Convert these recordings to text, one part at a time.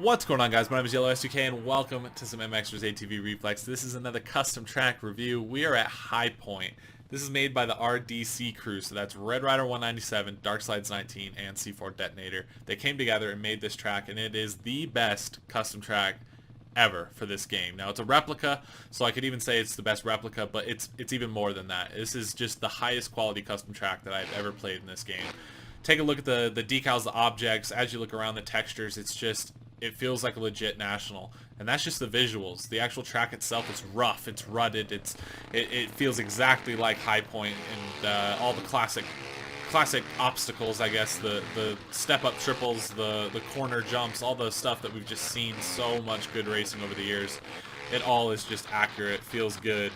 What's going on, guys? My name is Yellow SUK and welcome to some MXer's ATV Reflex. This is another custom track review. We are at Highpoint. This is made by the RDC crew, so that's Red Rider 197, Dark Slides 19, and C4 Detonator. They came together and made this track, and it is the best custom track ever for this game. Now, it's a replica, so I could even say it's the best replica, but it's even more than that. This is just the highest quality custom track that I've ever played in this game. Take a look at the decals, the objects. As you look around the textures, it feels like a legit national, and that's just the visuals. The actual track itself is rough, it's rutted, it feels exactly like Highpoint, and all the classic obstacles, I guess, the step-up triples, the corner jumps, all the stuff that we've just seen so much good racing over the years. It all is just accurate, feels good,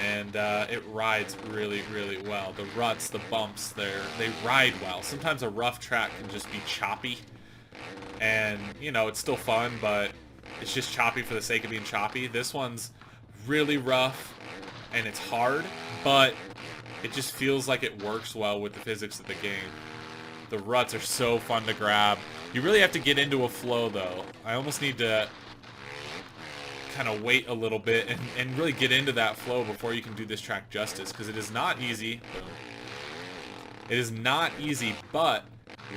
and it rides really, really well. The ruts, the bumps, they ride well. Sometimes a rough track can just be choppy, and you know, it's still fun, but it's just choppy for the sake of being choppy. This one's really rough and it's hard, but it just feels like it works well with the physics of the game. The ruts are so fun to grab. You really have to get into a flow, though. I almost need to kind of wait a little bit and really get into that flow before you can do this track justice, because it is not easy. It is not easy, but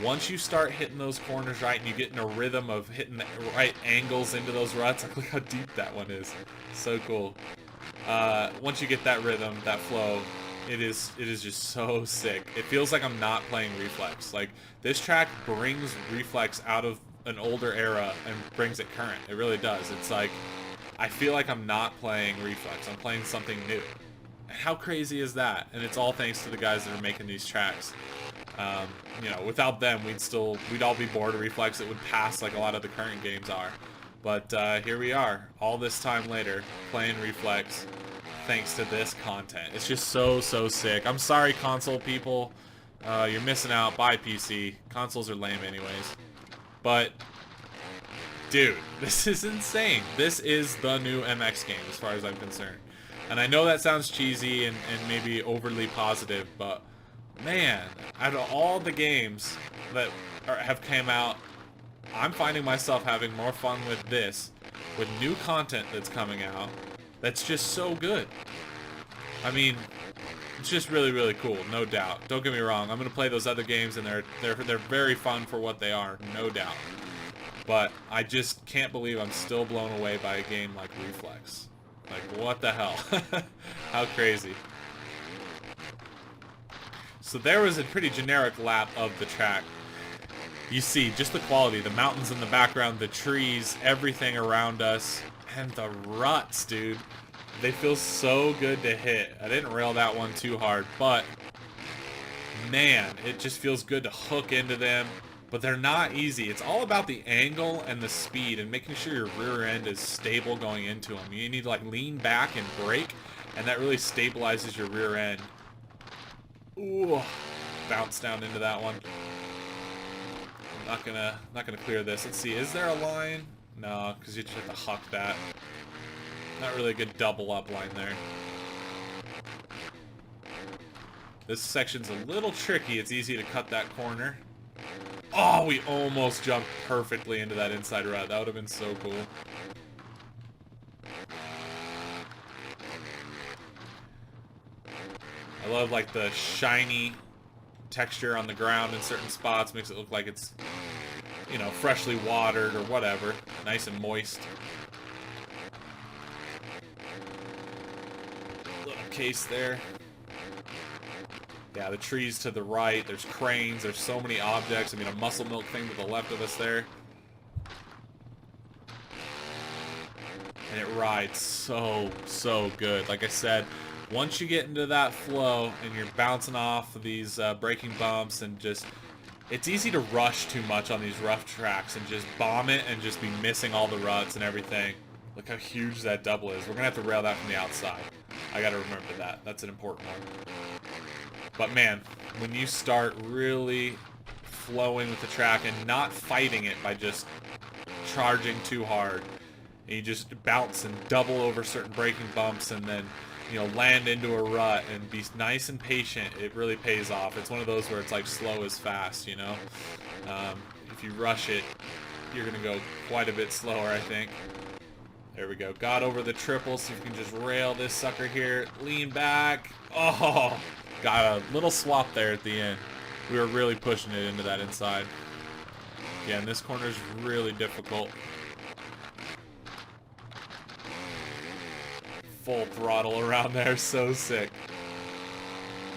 once you start hitting those corners right and you get in a rhythm of hitting the right angles into those ruts, look how deep that one is. So cool. Once you get that rhythm, that flow, it is just so sick. It feels like I'm not playing Reflex. Like, this track brings Reflex out of an older era and brings it current. It really does. It's like, I feel like I'm not playing Reflex. I'm playing something new. How crazy is that? And it's all thanks to the guys that are making these tracks. You know, without them, we'd all be bored of Reflex. It would pass like a lot of the current games are. But here we are, all this time later, playing Reflex, thanks to this content. It's just so sick. I'm sorry, console people. You're missing out. Buy PC. Consoles are lame anyways. But, dude, this is insane. This is the new MX game, as far as I'm concerned. And I know that sounds cheesy and maybe overly positive, but man, out of all the games that have came out, I'm finding myself having more fun with this, with new content that's coming out, that's just so good. I mean, it's just really, really cool, no doubt. Don't get me wrong, I'm gonna play those other games, and they're very fun for what they are, no doubt. But I just can't believe I'm still blown away by a game like Reflex. Like, what the hell? How crazy. So there was a pretty generic lap of the track. You see just the quality, the mountains in the background, the trees, everything around us, and the ruts, dude. They feel so good to hit. I didn't rail that one too hard, but man, it just feels good to hook into them. But they're not easy. It's all about the angle and the speed and making sure your rear end is stable going into them. You need to like lean back and brake, and that really stabilizes your rear end. Ooh, bounce down into that one. I'm not gonna clear this. Let's see, is there a line? No, because you just have to huck that. Not really a good double up line there. This section's a little tricky. It's easy to cut that corner. Oh, we almost jumped perfectly into that inside rut. That would have been so cool. I love like the shiny texture on the ground in certain spots. Makes it look like it's, you know, freshly watered or whatever. Nice and moist. Little case there. Yeah, the trees to the right. There's cranes. There's so many objects. I mean, a muscle milk thing to the left of us there. And it rides so good. Like I said, once you get into that flow and you're bouncing off of these braking bumps and just, it's easy to rush too much on these rough tracks and just bomb it and just be missing all the ruts and everything. Look how huge that double is. We're gonna have to rail that from the outside. I gotta remember that. That's an important one. But man, when you start really flowing with the track and not fighting it by just charging too hard, and you just bounce and double over certain braking bumps and then, you know, land into a rut and be nice and patient, it really pays off. It's one of those where it's like slow is fast, you know? If you rush it, you're going to go quite a bit slower, I think. There we go. Got over the triple, so you can just rail this sucker here. Lean back. Oh, got a little swap there at the end. We were really pushing it into that inside. Yeah, and this corner is really difficult. Full throttle around there, so sick.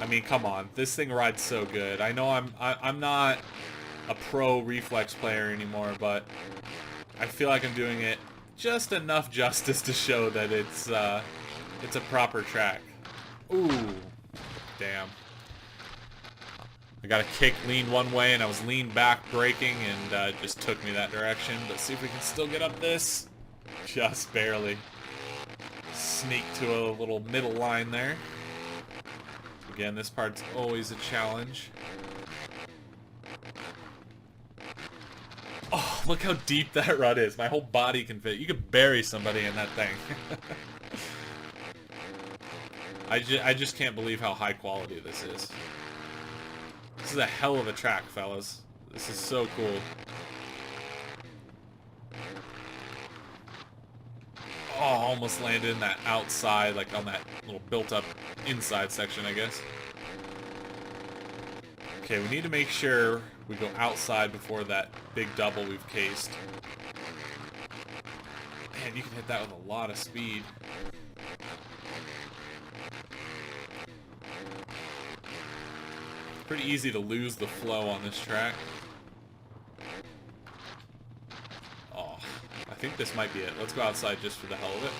I mean, come on, this thing rides so good. I know I'm not a pro reflex player anymore, but I feel like I'm doing it just enough justice to show that it's a proper track. Ooh, damn. I got a kick leaned one way, and I was leaned back braking, and it just took me that direction. But see if we can still get up this. Just barely. Sneak to a little middle line there. Again, this part's always a challenge. Oh, look how deep that rut is. My whole body can fit. You could bury somebody in that thing. I just can't believe how high quality this is. This is a hell of a track, fellas. This is so cool. Oh, almost landed in that outside, like on that little built-up inside section, I guess. Okay, we need to make sure we go outside before that big double we've cased. Man, you can hit that with a lot of speed. It's pretty easy to lose the flow on this track. Oh, I think this might be it. Let's go outside just for the hell of it.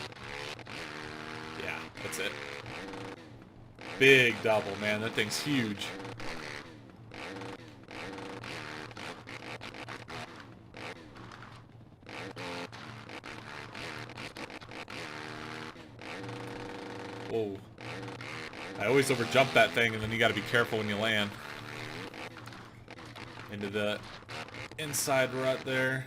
Yeah, that's it. Big double, man. That thing's huge. Whoa. I always overjump that thing, and then you gotta be careful when you land. Into the inside rut there.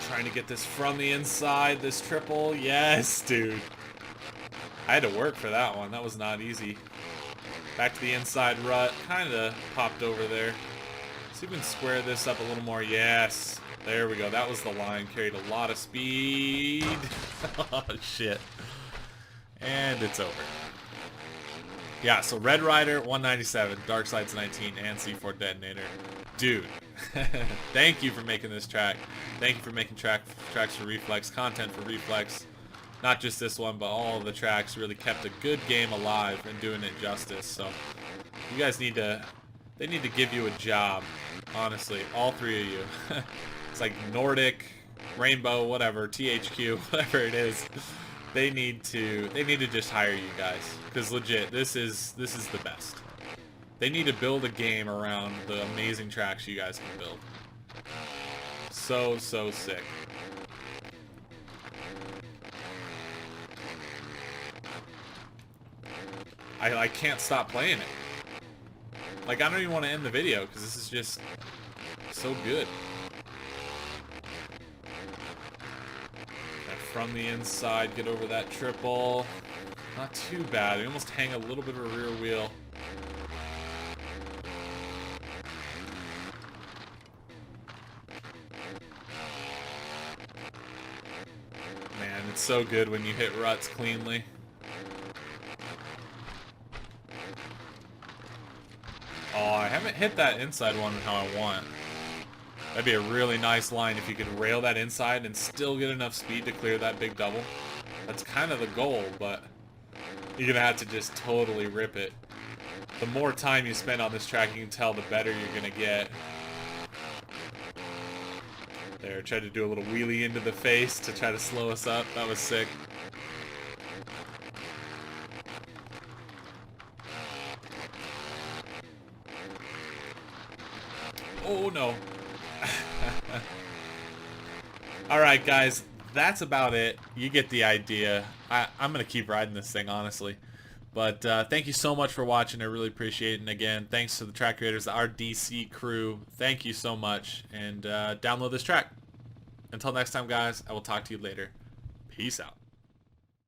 Trying to get this from the inside, this triple. Yes, dude. I had to work for that one. That was not easy. Back to the inside rut. Kinda popped over there. See if we can square this up a little more. Yes. There we go. That was the line. Carried a lot of speed. Oh, shit. And it's over. Yeah, so Red Rider 197, Dark Sides 19, and C4 Detonator. Dude, thank you for making this track. Thank you for making tracks for Reflex, content for Reflex. Not just this one, but all of the tracks really kept a good game alive and doing it justice. So you guys need to, they need to give you a job, honestly, all three of you. It's like Nordic, Rainbow, whatever, THQ, whatever it is. They need to just hire you guys, because legit, this is the best. They need to build a game around the amazing tracks you guys can build. So sick. I can't stop playing it. Like, I don't even want to end the video because this is just so good. From the inside, get over that triple. Not too bad. We almost hang a little bit of a rear wheel. Man, it's so good when you hit ruts cleanly. Oh, I haven't hit that inside one how I want. That'd be a really nice line if you could rail that inside and still get enough speed to clear that big double. That's kind of the goal, but you're going to have to just totally rip it. The more time you spend on this track, you can tell the better you're going to get. There, tried to do a little wheelie into the face to try to slow us up. That was sick. Oh, no. Alright guys, that's about it. You get the idea. I'm going to keep riding this thing, honestly. But thank you so much for watching. I really appreciate it. And again, thanks to the track creators, the RDC crew. Thank you so much. And download this track. Until next time, guys, I will talk to you later. Peace out.